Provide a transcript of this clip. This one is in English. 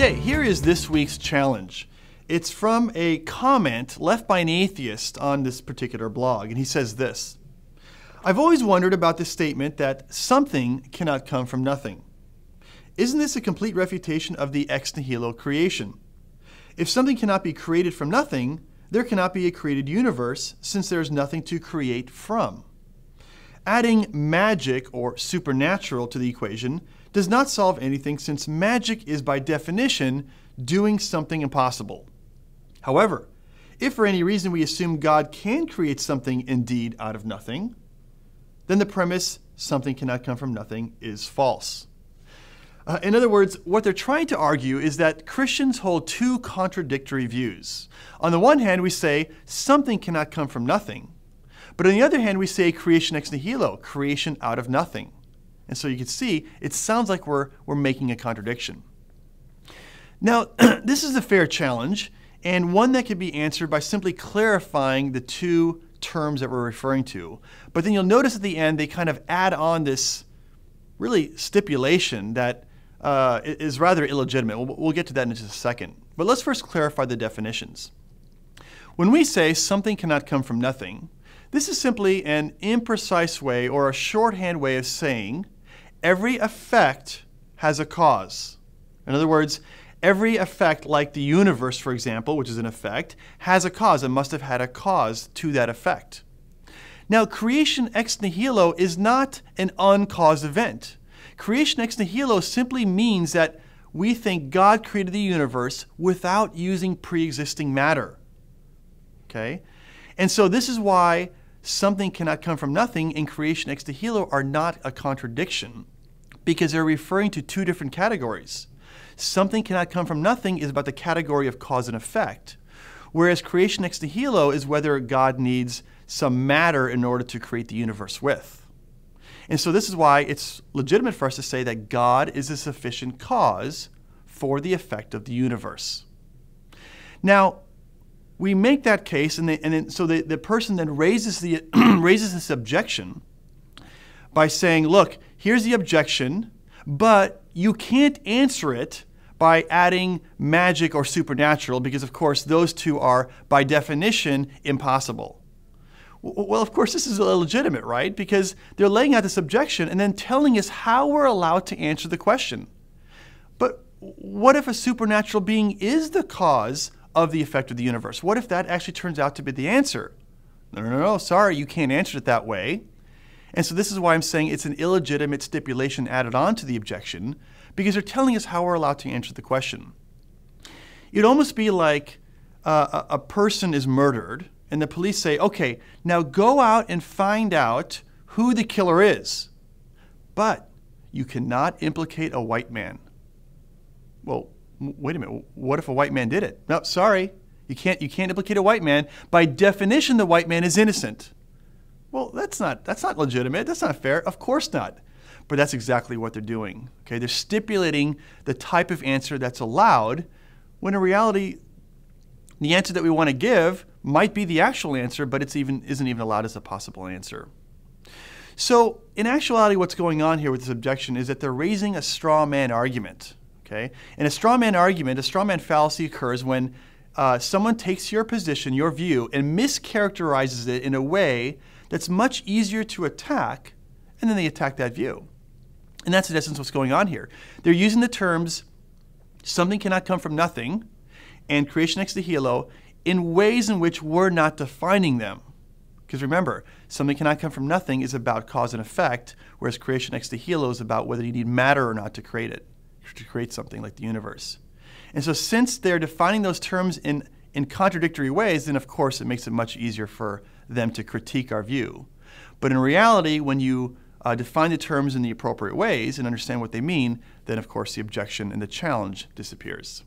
Okay, here is this week's challenge. It's from a comment left by an atheist on this particular blog, and he says this: I've always wondered about the statement that something cannot come from nothing. Isn't this a complete refutation of the ex nihilo creation? If something cannot be created from nothing, there cannot be a created universe, since there is nothing to create from. Adding magic or supernatural to the equation does not solve anything, since magic is by definition doing something impossible. However, if for any reason we assume God can create something indeed out of nothing, then the premise something cannot come from nothing is false. In other words, what they're trying to argue is that Christians hold two contradictory views. On the one hand, we say something cannot come from nothing. But on the other hand, we say creation ex nihilo, creation out of nothing. And so you can see, it sounds like we're making a contradiction. Now, this is a fair challenge, and one that can be answered by simply clarifying the two terms that we're referring to. But then you'll notice at the end, they kind of add on this really stipulation that is rather illegitimate. We'll get to that in just a second. But let's first clarify the definitions. When we say something cannot come from nothing, this is simply an imprecise way or a shorthand way of saying every effect has a cause. In other words, every effect, like the universe, for example, which is an effect, has a cause and must have had a cause to that effect. Now, creation ex nihilo is not an uncaused event. Creation ex nihilo simply means that we think God created the universe without using pre-existing matter. Okay? And so this is why something cannot come from nothing and creation ex nihilo are not a contradiction, because they're referring to two different categories. Something cannot come from nothing is about the category of cause and effect, whereas creation ex nihilo is whether God needs some matter in order to create the universe with. And so this is why it's legitimate for us to say that God is a sufficient cause for the effect of the universe. Now, we make that case, so the person then raises this objection by saying, look, here's the objection, but you can't answer it by adding magic or supernatural, because of course those two are by definition impossible. Well, of course this is illegitimate, right? Because they're laying out this objection and then telling us how we're allowed to answer the question. But what if a supernatural being is the cause of the effect of the universe? What if that actually turns out to be the answer? No, sorry, you can't answer it that way. And so this is why I'm saying it's an illegitimate stipulation added on to the objection, because they're telling us how we're allowed to answer the question. It'd almost be like a person is murdered, and the police say, okay, now go out and find out who the killer is. But you cannot implicate a white man. Well, wait a minute, what if a white man did it? No, sorry, you can't implicate a white man. By definition, the white man is innocent. Well, that's not legitimate. That's not fair. Of course not. But that's exactly what they're doing. Okay, they're stipulating the type of answer that's allowed, when in reality, the answer that we want to give might be the actual answer, but isn't even allowed as a possible answer. So, in actuality, what's going on here with this objection is that they're raising a straw man argument. Okay, and a straw man argument, a straw man fallacy occurs when someone takes your position, your view, and mischaracterizes it in a way that's much easier to attack, and then they attack that view. And that's in essence what's going on here. They're using the terms something cannot come from nothing and creation ex nihilo in ways in which we're not defining them. Because remember, something cannot come from nothing is about cause and effect, whereas creation ex nihilo is about whether you need matter or not to create it, to create something like the universe. And so since they're defining those terms in contradictory ways, then of course it makes it much easier for them to critique our view. But in reality, when you define the terms in the appropriate ways and understand what they mean, then of course the objection and the challenge disappears.